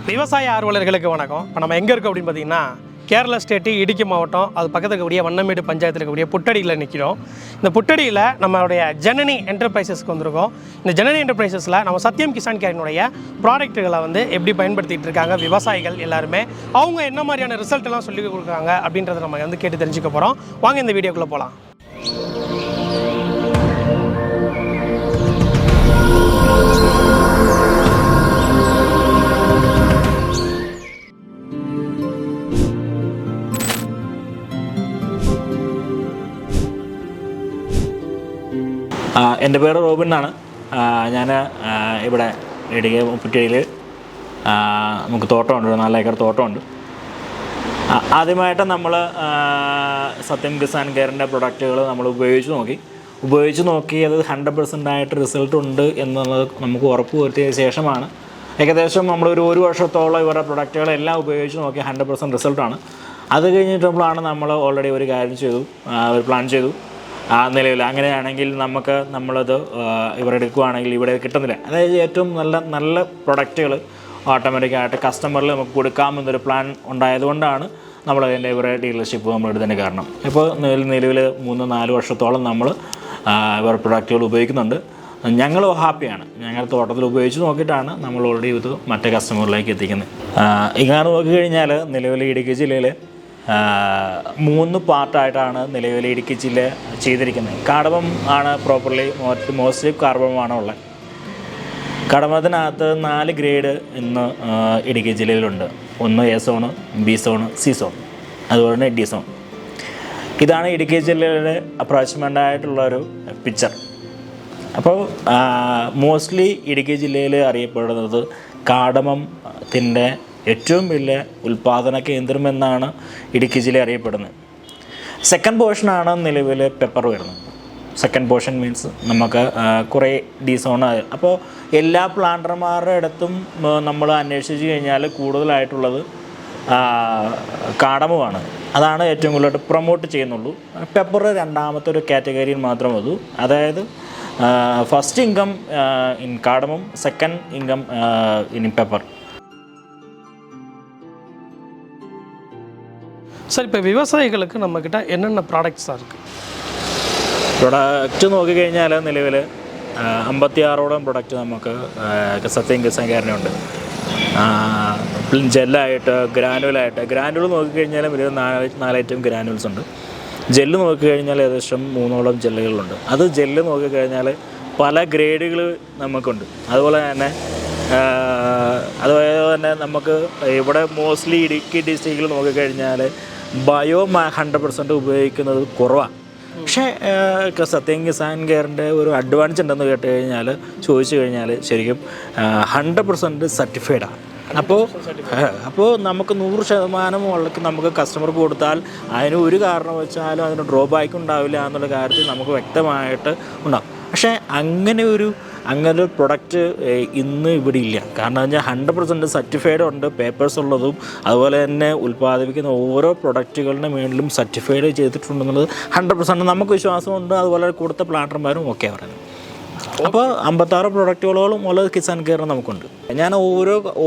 விவசாய ஆர்வலர்களுக்கு வணக்கம். இப்போ நம்ம எங்கே இருக்கோம் அப்படின்னு பார்த்தீங்கன்னா கேரளா ஸ்டேட்டு இடுக்கி மாவட்டம், அது பக்கத்தில் இருக்கக்கூடிய வண்ணமேடு பஞ்சாயத்தில் இருக்கக்கூடிய புட்டடியில் நிற்கிறோம். இந்த புட்டடியில் நம்மளுடைய ஜனனி என்டர்பிரைசஸ்க்கு வந்திருக்கோம். இந்த ஜனனி என்டர்பிரைசஸில் நம்ம சத்யம் கிசான் கேரினுடைய ப்ராடக்ட்டுகளை வந்து எப்படி பயன்படுத்திகிட்டு இருக்காங்க விவசாயிகள் எல்லாருமே, அவங்க என்ன மாதிரியான ரிசல்ட் எல்லாம் சொல்லி கொடுக்குறாங்க அப்படின்றத நம்ம வந்து கேட்டு தெரிஞ்சுக்க போகிறோம். வாங்க இந்த வீடியோக்குள்ளே போகலாம். എൻ്റെ പേര് റോബിൻ എന്നാണ്. ഞാൻ ഇവിടെ ഇടുക്കി പുറ്റടിയിൽ നമുക്ക് തോട്ടമുണ്ട്, 4 ഏക്കർ തോട്ടമുണ്ട്. ആദ്യമായിട്ട് നമ്മൾ സത്യം കിസാൻ കെയറിൻ്റെ പ്രൊഡക്റ്റുകൾ നമ്മൾ ഉപയോഗിച്ച് നോക്കി അത് 100% റിസൾട്ട് ഉണ്ട് എന്നുള്ളത് നമുക്ക് ഉറപ്പ് വരുത്തിയ ശേഷമാണ് ഏകദേശം നമ്മളൊരു 1 വർഷത്തോളം ഇവരുടെ പ്രൊഡക്റ്റുകളെല്ലാം ഉപയോഗിച്ച് നോക്കി 100% റിസൾട്ടാണ്. അത് കഴിഞ്ഞിട്ടുമ്പോഴാണ് നമ്മൾ ഓൾറെഡി ഒരു കാര്യം ചെയ്തു, ഒരു പ്ലാൻ ചെയ്തു. ആ നിലയിൽ അങ്ങനെയാണെങ്കിൽ നമ്മളത് ഇവിടെ എടുക്കുകയാണെങ്കിൽ ഇവിടെ കിട്ടുന്നില്ല. അതായത് ഏറ്റവും നല്ല പ്രൊഡക്റ്റുകൾ ഓട്ടോമാറ്റിക്കായിട്ട് കസ്റ്റമറിൽ നമുക്ക് കൊടുക്കാമെന്നൊരു പ്ലാൻ ഉണ്ടായതുകൊണ്ടാണ് നമ്മളതിൻ്റെ ഇവരുടെ ഡീലർഷിപ്പ് നമ്മൾ എടുത്തതിൻ്റെ കാരണം. ഇപ്പോൾ നിലവിൽ 3-4 വർഷത്തോളം നമ്മൾ ഇവരുടെ പ്രൊഡക്റ്റുകൾ ഉപയോഗിക്കുന്നുണ്ട്. ഞങ്ങൾ ഹാപ്പിയാണ്. ഞങ്ങൾ തോട്ടത്തിൽ ഉപയോഗിച്ച് നോക്കിയിട്ടാണ് നമ്മൾ ഓൾറെഡി ഇത് മറ്റേ കസ്റ്റമറിലേക്ക് എത്തിക്കുന്നത്. ഇങ്ങനെ നോക്കിക്കഴിഞ്ഞാൽ നിലവിൽ ഇടുക്കി ജില്ലയിൽ 3 പാർട്ടായിട്ടാണ് നിലവിൽ ഇടുക്കി ജില്ല ചെയ്തിരിക്കുന്നത്. കാടമം ആണ് പ്രോപ്പർലി മോസ്റ്റ്ലി കാർബമാണ് ഉള്ളത്. കടമത്തിനകത്ത് 4 ഗ്രേഡ് ഇന്ന് ഇടുക്കി ജില്ലയിലുണ്ട്. ഒന്ന് A zone, B zone, C zone, അതുപോലെ തന്നെ ഡി സോൺ. ഇതാണ് ഇടുക്കി ജില്ലയുടെ അപ്രോച്ച്മെൻ്റ് ആയിട്ടുള്ളൊരു പിക്ചർ. അപ്പോൾ മോസ്റ്റ്ലി ഇടുക്കി ജില്ലയിൽ അറിയപ്പെടുന്നത് കാടമത്തിൻ്റെ ഏറ്റവും വലിയ ഉൽപ്പാദന കേന്ദ്രം എന്നാണ് ഇടുക്കി ജില്ല അറിയപ്പെടുന്നത്. സെക്കൻഡ് പോർഷനാണ് നിലവിൽ പെപ്പർ വരുന്നത്. സെക്കൻഡ് പോർഷൻ മീൻസ് നമുക്ക് കുറേ ഡീസോൺ. അപ്പോൾ എല്ലാ പ്ലാന്റർമാരുടെ അടുത്തും നമ്മൾ അന്വേഷിച്ച് കഴിഞ്ഞാൽ കൂടുതലായിട്ടുള്ളത് കാടമുമാണ്. അതാണ് ഏറ്റവും കൂടുതലായിട്ട് പ്രൊമോട്ട് ചെയ്യുന്നുള്ളൂ. പെപ്പർ രണ്ടാമത്തെ ഒരു കാറ്റഗറിയിൽ മാത്രമേ ഉള്ളൂ. അതായത് ഫസ്റ്റ് ഇൻകം ഇൻ കാടമും, second income in pepper. Sir, இப்போ விவசாயிகளுக்கு நம்மக்கிட்ட என்னென்ன ப்ராடக்ட்ஸாக இருக்குது? പ്രൊഡക്റ്റ് നോക്കിക്കഴിഞ്ഞാൽ നിലവിൽ 56ഓളം പ്രൊഡക്റ്റ് നമുക്ക് സത്യം കിസാൻ കെയറിനുണ്ട്. ജെല്ലായിട്ട്, ഗ്രാനുവൽ നോക്കിക്കഴിഞ്ഞാൽ ഒരു 4 ഐറ്റം ഗ്രാനുവൽസ് ഉണ്ട്. ജെല്ല് നോക്കിക്കഴിഞ്ഞാൽ ഏകദേശം 3ഓളം ജെല്ലുകളുണ്ട്. അത് ജെല്ല് നോക്കിക്കഴിഞ്ഞാൽ പല ഗ്രേഡുകൾ നമുക്കുണ്ട്. അതുപോലെ തന്നെ നമുക്ക് ഇവിടെ മോസ്റ്റ്ലി ഇടുക്കി ഡിസ്ട്രിക്റ്റിൽ നോക്കിക്കഴിഞ്ഞാൽ ബയോ 100% ഉപയോഗിക്കുന്നത് കുറവാണ്. പക്ഷേ സത്യം കിസാൻ കെയറിൻ്റെ ഒരു അഡ്വാൻസ് ഉണ്ടെന്ന് ചോദിച്ചു കഴിഞ്ഞാൽ ശരിക്കും 100% സർട്ടിഫൈഡാണ്. അപ്പോൾ നമുക്ക് 100% നമുക്ക് കസ്റ്റമർക്ക് കൊടുത്താൽ അതിന് ഒരു കാരണം വെച്ചാലും അതിന് ഡ്രോബാക്ക് ഉണ്ടാവില്ല എന്നുള്ള കാര്യത്തിൽ നമുക്ക് വ്യക്തമായിട്ട് ഉണ്ടാകും. പക്ഷേ അങ്ങനെ ഒരു പ്രൊഡക്റ്റ് ഇന്ന് ഇവിടെ ഇല്ല. കാരണം വെച്ചാൽ 100% സർട്ടിഫൈഡ് ഉണ്ട്, പേപ്പേഴ്സ് ഉള്ളതും അതുപോലെ തന്നെ ഉൽപ്പാദിപ്പിക്കുന്ന ഓരോ പ്രൊഡക്റ്റുകളുടെ മേളിലും സർട്ടിഫൈഡ് ചെയ്തിട്ടുണ്ടെന്നുള്ളത് 100% നമുക്ക് വിശ്വാസമുണ്ട്. അതുപോലെ കൊടുത്ത പ്ലാന്റർമാരും ഒക്കെ പറയുന്നത്. അപ്പോൾ 56 പ്രൊഡക്റ്റുകളോളം ഉള്ള കിസാൻ കെയർ നമുക്കുണ്ട്. ഞാൻ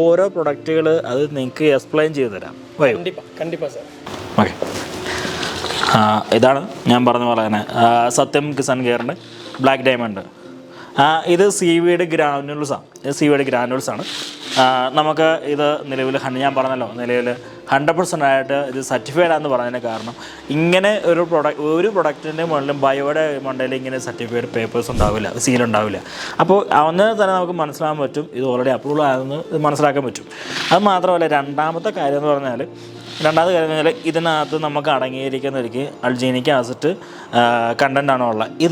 ഓരോ പ്രൊഡക്റ്റുകൾ അത് നിങ്ങൾക്ക് എക്സ്പ്ലെയിൻ ചെയ്ത് തരാം. കണ്ടിപ്പാ സാർ. ഓക്കെ, ഇതാണ് ഞാൻ പറഞ്ഞ പോലെ തന്നെ സത്യം കിസാൻ കെയറിൻ്റെ ബ്ലാക്ക് ഡയമണ്ട്. ഇത് സീവീഡ് ഗ്രാനുവൽസാണ്. നമുക്ക് ഇത് നിലവിൽ ഞാൻ പറഞ്ഞല്ലോ, നിലവിൽ 100% ആയിട്ട് ഇത് സർട്ടിഫൈഡ് ആണെന്ന് പറഞ്ഞതിന് കാരണം ഇങ്ങനെ ഒരു പ്രൊഡക്റ്റിൻ്റെ മുകളിലും ബയോയുടെ മണ്ടയിൽ ഇങ്ങനെ സർട്ടിഫൈഡ് പേപ്പേഴ്സ് ഉണ്ടാവില്ല, സീലുണ്ടാവില്ല. അപ്പോൾ അന്ന് തന്നെ നമുക്ക് മനസ്സിലാക്കാൻ പറ്റും ഇത് ഓൾറെഡി അപ്രൂവൽ ആയെന്ന് മനസ്സിലാക്കാൻ പറ്റും. അത് മാത്രമല്ല, രണ്ടാമത്തെ കാര്യം എന്ന് പറഞ്ഞാൽ ഇതിനകത്ത് നമുക്ക് അടങ്ങിയിരിക്കുന്നതിലേക്ക് അൾജീനിക് ആസിഡ് കണ്ടൻ്റാണ് ഉള്ളത്.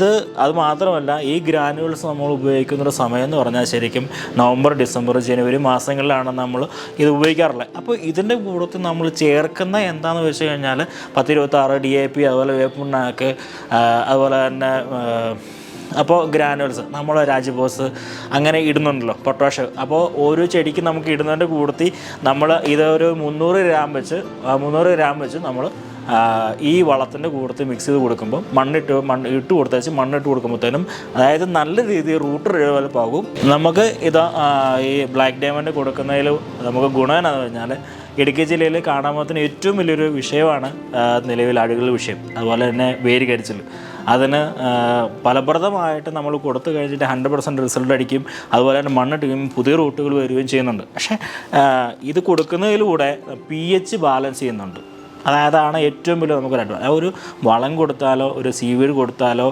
അത് മാത്രമല്ല, ഈ ഗ്രാനുവൽസ് നമ്മൾ ഉപയോഗിക്കുന്നൊരു സമയം എന്ന് പറഞ്ഞാൽ ശരിക്കും നവംബർ, ഡിസംബർ, ജനുവരി മാസങ്ങളിലാണ് നമ്മൾ ഇത് ഉപയോഗിക്കാറുള്ളത്. അപ്പോൾ ഇതിൻ്റെ കൂട്ടത്തിൽ നമ്മൾ ചേർക്കുന്ന എന്താണെന്ന് വെച്ച് കഴിഞ്ഞാൽ 10-26 DAP, അതുപോലെ വേപ്പുണ്ണാക്ക്, അതുപോലെ തന്നെ അപ്പോൾ ഗ്രാനുവൽസ് നമ്മൾ രാജ്ബോസ് അങ്ങനെ ഇടുന്നുണ്ടല്ലോ, പൊട്ടാഷ്. അപ്പോൾ ഓരോ ചെടിക്ക് നമുക്ക് ഇടുന്നതിൻ്റെ കൂട്ടത്തിൽ നമ്മൾ ഇതൊരു 300 ഗ്രാം വെച്ച് നമ്മൾ ഈ വളത്തിൻ്റെ കൂട്ടത്തിൽ മിക്സ് ചെയ്ത് കൊടുക്കുമ്പോൾ ഇട്ട് കൊടുത്തേച്ച് മണ്ണിട്ട് കൊടുക്കുമ്പോഴത്തേനും അതായത് നല്ല രീതിയിൽ റൂട്ട് ഡെവലപ്പ് ആകും. നമുക്ക് ഇത് ഈ ബ്ലാക്ക് ഡയമണ്ട് കൊടുക്കുന്നതിൽ നമുക്ക് ഗുണം എന്താണെന്ന് പറഞ്ഞാൽ ഇടുക്കി ജില്ലയിൽ കാണാൻ ഏറ്റവും വലിയൊരു വിഷയമാണ് നിലവിൽ അഴുകൽ വിഷയം, അതുപോലെ തന്നെ വേര് കരിച്ചിൽ. അതിന് ഫലപ്രദമായിട്ട് നമ്മൾ കൊടുത്തു കഴിഞ്ഞിട്ട് 100% റിസൾട്ട് അടിക്കും, അതുപോലെ തന്നെ മണ്ണിട്ടുകയും പുതിയ റൂട്ടുകൾ വരികയും ചെയ്യുന്നുണ്ട്. പക്ഷേ ഇത് കൊടുക്കുന്നതിലൂടെ pH ബാലൻസ് ചെയ്യുന്നുണ്ട്. അതാണ് ഏറ്റവും വലിയ നമുക്കൊരു അഡ്വാൻസ്. ഒരു വളം കൊടുത്താലോ ഒരു സീവീഡ് കൊടുത്താലോ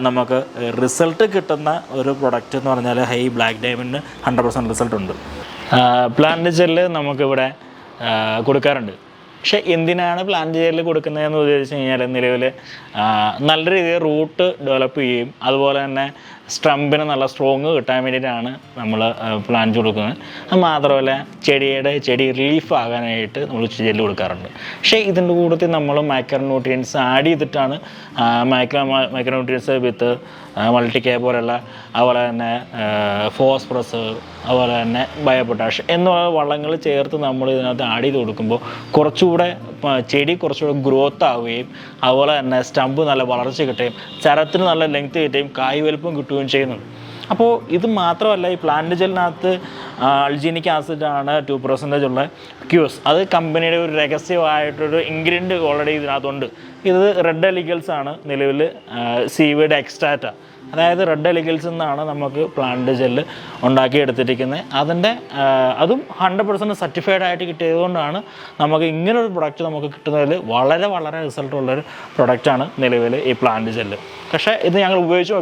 നമുക്ക് റിസൾട്ട് കിട്ടുന്ന ഒരു പ്രൊഡക്റ്റ് എന്ന് പറഞ്ഞാൽ ബ്ലാക്ക് ഡയമണ്ടിന് 100% റിസൾട്ട് ഉണ്ട്. പ്ലാന്റ് ജെല്ല് നമുക്കിവിടെ കൊടുക്കാറുണ്ട്. പക്ഷേ എന്തിനാണ് പ്ലാന്റ് ജെല്ല് കൊടുക്കുന്നതെന്ന് ഉദ്ദേശിച്ച് കഴിഞ്ഞാൽ നിലവിൽ നല്ല രീതിയിൽ റൂട്ട് ഡെവലപ്പ് ചെയ്യുകയും അതുപോലെ തന്നെ സ്റ്റമ്പിന് നല്ല സ്ട്രോങ് കിട്ടാൻ വേണ്ടിയിട്ടാണ് നമ്മൾ പ്ലാന്റ് കൊടുക്കുന്നത്. അത് മാത്രമല്ല ചെടി റിലീഫ് ആകാനായിട്ട് നമ്മൾ ജെല്ല് കൊടുക്കാറുണ്ട്. പക്ഷേ ഇതിൻ്റെ കൂട്ടത്തിൽ നമ്മൾ മൈക്രോ ന്യൂട്രിയൻസ് ആഡ് ചെയ്തിട്ടാണ് മൈക്രോ ന്യൂട്രിയൻസ് വിത്ത് മൾട്ടിക്കെ പോലുള്ള, അതുപോലെ തന്നെ ഫോസ്ഫറസ്, അതുപോലെ തന്നെ ബയോപൊട്ടാഷ് എന്നുള്ള വളങ്ങൾ ചേർത്ത് നമ്മൾ ഇതിനകത്ത് ആഡ് ചെയ്ത് കൊടുക്കുമ്പോൾ ചെടി കുറച്ചുകൂടെ ഗ്രോത്ത് ആവുകയും അതുപോലെ തന്നെ സ്റ്റമ്പ് നല്ല വളർച്ച കിട്ടുകയും ചരത്തിന് നല്ല ലെങ്ത് കിട്ടുകയും കായ് വലുപ്പം കിട്ടുകയും ചെയ്യുന്നുണ്ട്. അപ്പോൾ ഇത് മാത്രമല്ല, ഈ പ്ലാന്റ് ജെല്ലിനകത്ത് അൾജീനിക് ആസിഡാണ് 2% ഉള്ള ക്യൂസ്. അത് കമ്പനിയുടെ ഒരു രഹസ്യമായിട്ടൊരു ഇൻഗ്രീഡിയൻറ്റ് ഓൾറെഡി ഇതിനകത്തുണ്ട്. ഇത് റെഡ് എലിഗൽസ് ആണ് നിലവിൽ സീവീഡ് എക്സ്ട്രാക്റ്റ്. അതായത് റെഡ് എലിഗൽസിൽ നിന്നാണ് നമുക്ക് പ്ലാന്റ് ജെല്ല് ഉണ്ടാക്കിയെടുത്തിരിക്കുന്നത്. അതും 100% സർട്ടിഫൈഡ് ആയിട്ട് കിട്ടിയതുകൊണ്ടാണ് നമുക്ക് ഇങ്ങനൊരു പ്രൊഡക്റ്റ് നമുക്ക് കിട്ടുന്നതിൽ വളരെ വളരെ റിസൾട്ടുള്ളൊരു പ്രൊഡക്റ്റാണ് നിലവിൽ ഈ പ്ലാന്റ് ജെല്ല്. പക്ഷേ ഇത് ഞങ്ങൾ ഉപയോഗിച്ച്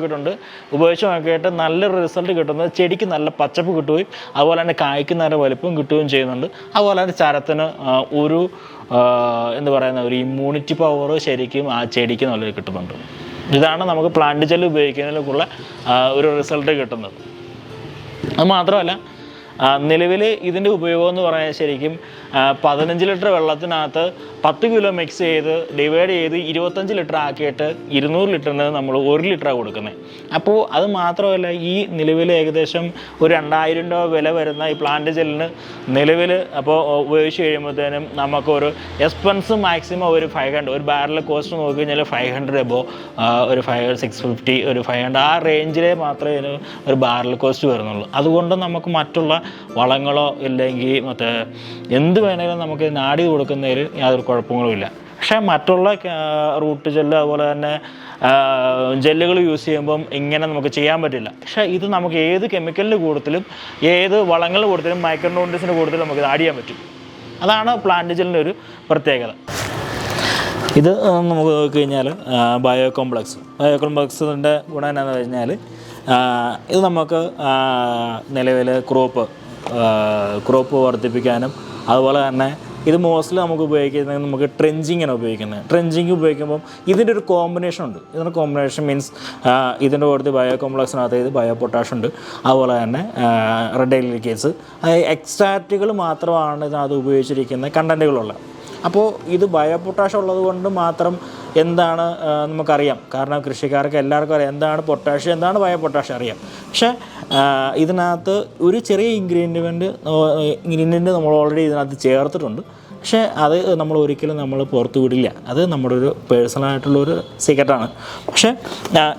നോക്കിയിട്ട് നല്ലൊരു റിസൾട്ട് കിട്ടുന്നത് ചെടിക്ക് നല്ല പച്ചപ്പ് കിട്ടുകയും അതുപോലെ തന്നെ കായ്ക്ക് നല്ല വലുപ്പം കിട്ടുകയും ചെയ്യുന്നുണ്ട്. അതുപോലെ തന്നെ ചരത്തിന് ഒരു ഒരു ഇമ്മ്യൂണിറ്റി പവർ ശരിക്കും ആ ചെടിക്ക് നല്ലത് കിട്ടുന്നുണ്ട്. ഇതാണ് നമുക്ക് പ്ലാന്റ് ജെല്ല് ഉപയോഗിക്കുന്നതിലേക്കുള്ള ഒരു റിസൾട്ട് കിട്ടുന്നത്. അത് മാത്രമല്ല, നിലവിൽ ഇതിൻ്റെ ഉപയോഗം എന്ന് പറഞ്ഞാൽ ശരിക്കും 15 ലിറ്റർ വെള്ളത്തിനകത്ത് 10 കിലോ മിക്സ് ചെയ്ത് ഡിവൈഡ് ചെയ്ത് 25 ലിറ്റർ ആക്കിയിട്ട് 200 ലിറ്ററിന് നമ്മൾ 1 ലിറ്ററാണ് കൊടുക്കുന്നത്. അപ്പോൾ അത് മാത്രമല്ല, ഈ നിലവിൽ ഏകദേശം ഒരു 2000 രൂപ വില വരുന്ന ഈ പ്ലാന്റ് ജെല്ലിന് നിലവിൽ അപ്പോൾ ഉപയോഗിച്ച് കഴിയുമ്പോഴത്തേനും നമുക്കൊരു എക്സ്പെൻസ് മാക്സിമം ഒരു 500, ഒരു ബാരൽ കോസ്റ്റ് നോക്കി കഴിഞ്ഞാൽ 500 എബോ, ഒരു 650, ഒരു 500 ആ റേഞ്ചിലേ മാത്രമേ ഇതിന് ഒരു ബാരൽ കോസ്റ്റ് വരുന്നുള്ളൂ. അതുകൊണ്ട് നമുക്ക് മറ്റുള്ള വളങ്ങളോ ഇല്ലെങ്കിൽ എന്ത് വേണമെങ്കിലും നമുക്ക് നാടി കൊടുക്കുന്നതിൽ യാതൊരു കുഴപ്പങ്ങളുമില്ല. പക്ഷേ മറ്റുള്ള റൂട്ട് ജെല്ല് അതുപോലെ തന്നെ ജെല്ലുകൾ യൂസ് ചെയ്യുമ്പം ഇങ്ങനെ നമുക്ക് ചെയ്യാൻ പറ്റില്ല. പക്ഷേ ഇത് നമുക്ക് ഏത് കെമിക്കലിൻ്റെ കൂട്ടത്തിലും ഏത് വളങ്ങളുടെ കൂട്ടത്തിലും മൈക്രോ ന്യൂട്രിയൻസിൻ്റെ കൂട്ടത്തിലും നമുക്ക് ഇത് ആഡ് ചെയ്യാൻ പറ്റും. അതാണ് പ്ലാന്റ് ജെല്ലിൻ്റെ ഒരു പ്രത്യേകത. ഇത് നമുക്ക് നോക്കിക്കഴിഞ്ഞാൽ ബയോ കോംപ്ലക്സിൻ്റെ ഗുണം എന്താണെന്ന് കഴിഞ്ഞാൽ ഇത് നമുക്ക് നിലവിൽ ക്രോപ്പ് വർദ്ധിപ്പിക്കാനും അതുപോലെ തന്നെ ഇത് മോസ്റ്റ്ലി നമുക്ക് ഉപയോഗിക്കുന്നത് നമുക്ക് ട്രെഞ്ചിങ്ങിനാണ് ഉപയോഗിക്കുന്നത്. ട്രെഞ്ചിങ് ഉപയോഗിക്കുമ്പം ഇതിൻ്റെ ഒരു കോമ്പിനേഷൻ ഉണ്ട്. ഇതിൻ്റെ കോമ്പിനേഷൻ മീൻസ് ഇതിൻ്റെ കൂടുതൽ ബയോ കോംപ്ലക്സിനകത്ത് ഇത് ബയോ പൊട്ടാഷ് ഉണ്ട്, അതുപോലെ തന്നെ റെഡ് എലിഗൽസ്, എക്സ്ട്രാക്റ്റുകൾ മാത്രമാണ് ഇതിനകത്ത് ഉപയോഗിച്ചിരിക്കുന്ന കണ്ടൻറ്റുകളുള്ളത്. അപ്പോൾ ഇത് ബയോ പൊട്ടാഷ് ഉള്ളത് കൊണ്ട് മാത്രം എന്താണ് നമുക്കറിയാം. കാരണം കൃഷിക്കാർക്ക് എല്ലാവർക്കും അറിയാം എന്താണ് പൊട്ടാഷ്യം, എന്താണ് ബയോ പൊട്ടാഷ് അറിയാം. പക്ഷേ ഇതിനകത്ത് ഒരു ചെറിയ ഇൻഗ്രീഡിയൻറ്റ് നമ്മൾ ഓൾറെഡി ഇതിനകത്ത് ചേർത്തിട്ടുണ്ട്. പക്ഷേ അത് നമ്മൾ ഒരിക്കലും നമ്മൾ പുറത്ത് വിടില്ല. അത് നമ്മുടെ ഒരു പേഴ്സണലായിട്ടുള്ളൊരു സീക്രട്ടാണ്. പക്ഷേ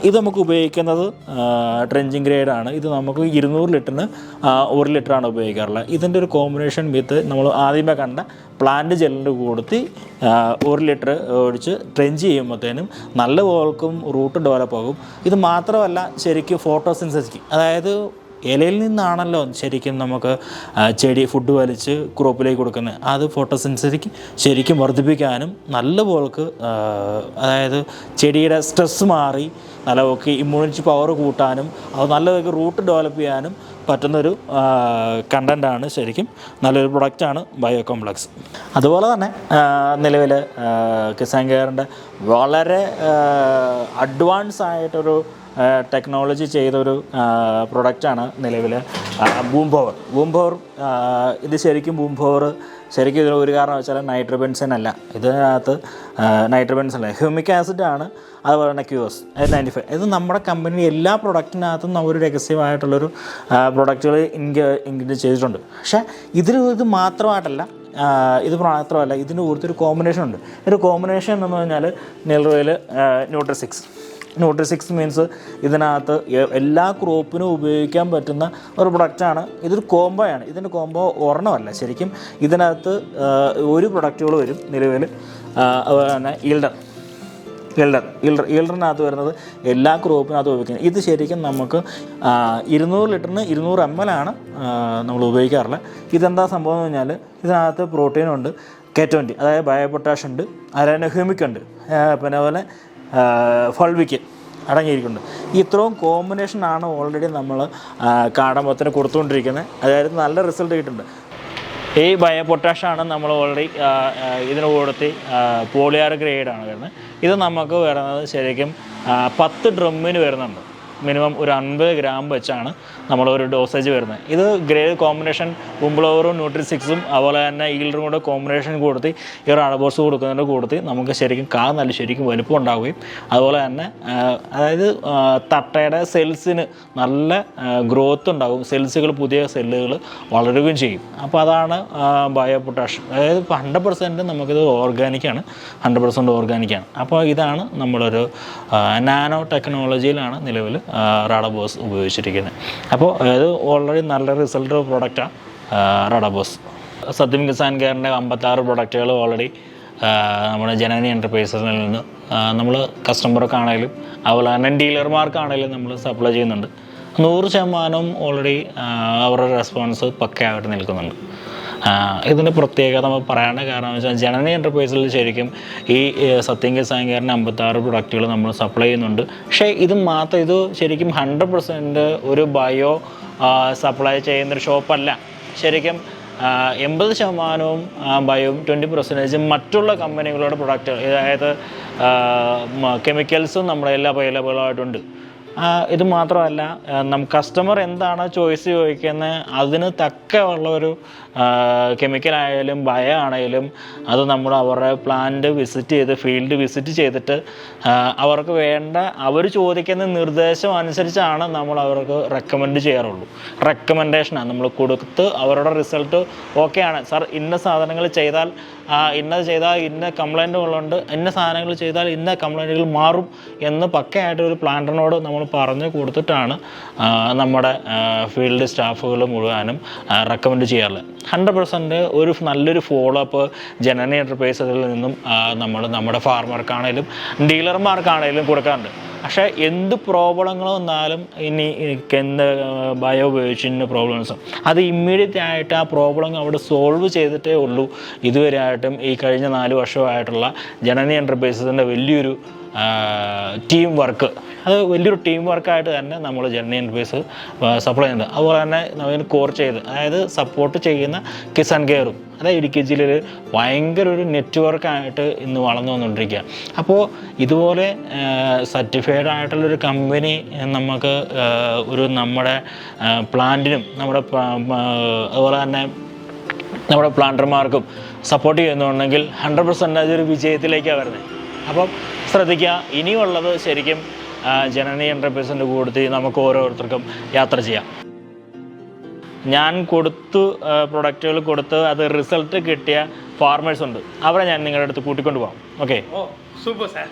ഇത് നമുക്ക് ഉപയോഗിക്കുന്നത് ട്രെഞ്ചിങ് ഗ്രേഡാണ്. ഇത് നമുക്ക് 200 ലിറ്ററിന് 1 ലിറ്ററാണ് ഉപയോഗിക്കാറുള്ളത്. ഇതിൻ്റെ ഒരു കോമ്പിനേഷൻ വിത്ത് നമ്മൾ ആദ്യമേ കണ്ട പ്ലാന്റ് ജെല്ലിൻ്റെ കൂടത്തി 1 ലിറ്റർ ഒഴിച്ച് ട്രെഞ്ച് ചെയ്യുമ്പോഴത്തേനും നല്ല പോൾക്കും റൂട്ട് ഡെവലപ്പ് ആകും. ഇത് മാത്രമല്ല, ശരിക്കും ഫോട്ടോസിന്തസിസ്, അതായത് ഇലയിൽ നിന്നാണല്ലോ ശരിക്കും നമുക്ക് ചെടി ഫുഡ് വലിച്ച് ക്രോപ്പിലേക്ക് കൊടുക്കുന്നത്. അത് ഫോട്ടോസിന്തസിസ് ശരിക്കും വർദ്ധിപ്പിക്കാനും നല്ല പോൾക്ക് അതായത് ചെടിയുടെ സ്ട്രെസ് മാറി നല്ല ഇമ്മ്യൂണിറ്റി പവർ കൂട്ടാനും അത് നല്ല റൂട്ട് ഡെവലപ്പ് ചെയ്യാനും പറ്റുന്നൊരു കണ്ടൻ്റാണ്. ശരിക്കും നല്ലൊരു പ്രൊഡക്റ്റാണ് ബയോ കോംപ്ലക്സ്. അതുപോലെ തന്നെ നിലവിൽ കിസാൻ കെയറിൻ്റെ വളരെ അഡ്വാൻസ് ആയിട്ടൊരു ടെക്നോളജി ചെയ്തൊരു പ്രൊഡക്റ്റാണ് നിലവിൽ ബൂം പവർ. ഇത് ശരിക്കും ശരിക്കും ഇതിന് ഒരു കാരണം വെച്ചാൽ നൈട്രോബെൻസിൻ അല്ല, ഇതിനകത്ത് നൈട്രോബെൻസിൻ അല്ല, ഹ്യൂമിക് ആസിഡാണ്. അതുപോലെ തന്നെ ക്യൂസ് 95. ഇത് നമ്മുടെ കമ്പനി എല്ലാ പ്രൊഡക്റ്റിനകത്തും ഒരു രഹസ്യമായിട്ടുള്ളൊരു പ്രൊഡക്റ്റുകൾ ഇൻക്ലൂഡ് ചെയ്തിട്ടുണ്ട്. പക്ഷേ ഇത് മാത്രമായിട്ടല്ല, ഇത് മാത്രമല്ല, ഇതിൻ്റെ കൂടുതൽ കോമ്പിനേഷൻ ഉണ്ട്. ഒരു കോമ്പിനേഷൻ എന്ന് പറഞ്ഞാൽ നെൽറോയിൽ ന്യൂട്രി6 മീൻസ് ഇതിനകത്ത് എല്ലാ ക്രോപ്പിനും ഉപയോഗിക്കാൻ പറ്റുന്ന ഒരു പ്രൊഡക്റ്റാണ്. ഇതൊരു കോംബോയാണ്. ഇതിൻ്റെ കോംബോ ഒരെണ്ണമല്ല, ശരിക്കും ഇതിനകത്ത് ഒരു പ്രൊഡക്റ്റുകൾ വരും നിലവിൽ. അതുപോലെ തന്നെ ഈൽഡറിനകത്ത് വരുന്നത് എല്ലാ ക്രോപ്പിനകത്ത് ഉപയോഗിക്കുന്നത്. ഇത് ശരിക്കും നമുക്ക് 200 ലിറ്ററിന് 200 ml ആണ് നമ്മൾ ഉപയോഗിക്കാറുള്ളത്. ഇതെന്താ സംഭവം എന്ന് പറഞ്ഞാൽ ഇതിനകത്ത് പ്രോട്ടീനുണ്ട്, K20 അതായത് ബയോ പൊട്ടാഷ് ഉണ്ട്, അതിന് ഹ്യൂമിക് ഉണ്ട്, പിന്നെ അതുപോലെ ഫൾവിക്ക് അടങ്ങിയിരിക്കുന്നുണ്ട്. ഇത്രയും കോമ്പിനേഷനാണ് ഓൾറെഡി നമ്മൾ കാടമ്പത്തിന് കൊടുത്തുകൊണ്ടിരിക്കുന്നത്. അതായത് നല്ല റിസൾട്ട് കിട്ടുന്നുണ്ട്. ഈ ബയോ പൊട്ടാഷാണ് നമ്മൾ ഓൾറെഡി ഇതിന് കൊടുത്ത് പോളിയാർ ഗ്രേഡാണ് വരുന്നത്. ഇത് നമുക്ക് വരുന്നത് ശരിക്കും 10 ഡ്രമ്മിന് വരുന്നുണ്ട്. മിനിമം ഒരു 50 ഗ്രാം വെച്ചാണ് നമ്മളൊരു ഡോസേജ് വരുന്നത്. ഇത് ഗ്രേഡ് കോമ്പിനേഷൻ കുംബ്ലോവറും ന്യൂട്രി6ഉം അതുപോലെ തന്നെ ഈൽഡറും കൂടെ കോമ്പിനേഷൻ കൊടുത്ത് ഈ റാഡബോസ് കൊടുക്കുന്നതിൻ്റെ കൂടത്തിൽ നമുക്ക് ശരിക്കും നല്ല ശരിക്കും വലുപ്പം ഉണ്ടാവുകയും അതുപോലെ തന്നെ അതായത് തട്ടയുടെ സെൽസിന് നല്ല ഗ്രോത്ത് ഉണ്ടാകും, സെൽസുകൾ പുതിയ സെല്ലുകൾ വളരുകയും ചെയ്യും. അപ്പോൾ അതാണ് ബയോ പൊട്ടാഷ്. അതായത് 100% നമുക്കിത് ഓർഗാനിക്കാണ്, 100% ഓർഗാനിക്കാണ്. അപ്പോൾ ഇതാണ് നമ്മളൊരു നാനോ ടെക്നോളജിയിലാണ് നിലവിൽ റാഡബോസ് ഉപയോഗിച്ചിരിക്കുന്നത്. അപ്പോൾ ഇത് ഓൾറെഡി നല്ല റിസൾട്ട് പ്രൊഡക്റ്റാണ് റാഡബോസ്. സത്യം കിസാൻ കെയറിൻ്റെ 56 പ്രൊഡക്റ്റുകൾ ഓൾറെഡി നമ്മുടെ ജനനി എൻ്റർപ്രൈസസിൽ നിന്ന് നമ്മൾ കസ്റ്റമർക്കാണെങ്കിലും അതുപോലെ തന്നെ ഡീലർമാർക്കാണെങ്കിലും നമ്മൾ സപ്ലൈ ചെയ്യുന്നുണ്ട്. 100% ഓൾറെഡി അവരുടെ റെസ്പോൺസ് പക്കയായിട്ട് നിൽക്കുന്നുണ്ട്. ഇതിൻ്റെ പ്രത്യേകത നമ്മൾ പറയേണ്ട കാരണം എന്ന് വെച്ചാൽ ജനനി എൻ്റർപ്രൈസിൽ ശരിക്കും ഈ സത്യം കിസാൻ കെയറിൻ്റെ 56 പ്രൊഡക്റ്റുകൾ നമ്മൾ സപ്ലൈ ചെയ്യുന്നുണ്ട്. പക്ഷേ ഇത് മാത്രം, ഇത് ശരിക്കും 100% ഒരു ബയോ സപ്ലൈ ചെയ്യുന്നൊരു ഷോപ്പല്ല. ശരിക്കും 80% ബയോയും 20% മറ്റുള്ള കമ്പനികളുടെ പ്രൊഡക്റ്റുകൾ, അതായത് കെമിക്കൽസും നമ്മുടെ എല്ലാം അവൈലബിൾ ആയിട്ടുണ്ട്. ഇത് മാത്രമല്ല, കസ്റ്റമർ എന്താണ് ചോയ്സ് ചോദിക്കുന്നത് അതിന് തക്ക ഉള്ളൊരു കെമിക്കലായാലും ബയോ ആണെങ്കിലും അത് നമ്മൾ അവരുടെ പ്ലാന്റ് വിസിറ്റ് ചെയ്ത് ഫീൽഡ് വിസിറ്റ് ചെയ്തിട്ട് അവർക്ക് വേണ്ട അവർ ചോദിക്കുന്ന നിർദ്ദേശം അനുസരിച്ചാണ് നമ്മൾ അവർക്ക് റെക്കമെൻഡ് ചെയ്യാറുള്ളൂ. റെക്കമെൻഡേഷനാണ് നമ്മൾ കൊടുത്ത് അവരുടെ റിസൾട്ട് ഓക്കെയാണ്, സാർ ഇന്ന സാധനങ്ങൾ ചെയ്താൽ ഇന്നത് ചെയ്താൽ ഇന്ന കംപ്ലൈൻറ്റുകളുണ്ട്, ഇന്ന സാധനങ്ങൾ ചെയ്താൽ ഇന്ന കംപ്ലൈൻറ്റുകൾ മാറും എന്ന് പക്കയായിട്ടൊരു പ്ലാന്ററിനോട് നമ്മൾ പറഞ്ഞു കൊടുത്തിട്ടാണ് നമ്മുടെ ഫീൽഡ് സ്റ്റാഫുകൾ മുഴുവനും റെക്കമെൻഡ് ചെയ്യാറുള്ളത്. 100% ഒരു നല്ലൊരു ഫോളോ അപ്പ് ജനനി എൻ്റർപ്രൈസസിൽ നിന്നും നമ്മൾ നമ്മുടെ ഫാർമർക്കാണേലും ഡീലർമാർക്കാണേലും കൊടുക്കാറുണ്ട്. പക്ഷേ എന്ത് പ്രോബ്ലങ്ങൾ വന്നാലും ഇനി എന്ത് ബയോ ഉപയോഗിച്ച് ഇന്ന പ്രോബ്ലംസും അത് ഇമ്മീഡിയറ്റ് ആയിട്ട് ആ പ്രോബ്ലം അവിടെ സോൾവ് ചെയ്തിട്ടേ ഉള്ളൂ. ഇതുവരെ ആയിട്ടും ഈ കഴിഞ്ഞ 4 വർഷമായിട്ടുള്ള ജനനി എൻ്റർപ്രൈസസിൻ്റെ വലിയൊരു ടീം വർക്ക്, അത് വലിയൊരു ടീം വർക്കായിട്ട് തന്നെ നമ്മൾ ജനനി എൻ്റർപ്രൈസ് സപ്ലൈ ചെയ്യുന്നുണ്ട്. അതുപോലെ തന്നെ നമ്മൾ കോർ ചെയ്ത്, അതായത് സപ്പോർട്ട് ചെയ്യുന്ന കിസാൻ കെയറും, അതായത് ഇടുക്കി ജില്ലയിൽ ഭയങ്കര ഒരു നെറ്റ്വർക്കായിട്ട് ഇന്ന് വളർന്നു വന്നുകൊണ്ടിരിക്കുക. അപ്പോൾ ഇതുപോലെ സർട്ടിഫൈഡ് ആയിട്ടുള്ളൊരു കമ്പനി നമുക്ക് ഒരു നമ്മുടെ പ്ലാന്റിനും നമ്മുടെ അതുപോലെ തന്നെ നമ്മുടെ പ്ലാന്റർമാർക്കും സപ്പോർട്ട് ചെയ്യുന്നുണ്ടെങ്കിൽ 100% അതൊരു വിജയത്തിലേക്കാണ് വരുന്നത്. അപ്പം ശ്രദ്ധിക്കുക, ഇനിയുള്ളത് ശരിക്കും ജനനി എൻ്റർപ്രൈസിൻ്റെ കൂട്ടത്തിൽ നമുക്ക് ഓരോരുത്തർക്കും യാത്ര ചെയ്യാം. ഞാൻ പ്രൊഡക്റ്റുകൾ കൊടുത്ത് അത് റിസൾട്ട് കിട്ടിയ ഫാർമേഴ്സ് ഉണ്ട്, അവരെ ഞാൻ നിങ്ങളുടെ അടുത്ത് കൂട്ടിക്കൊണ്ട് പോകാം. Okay, super sir.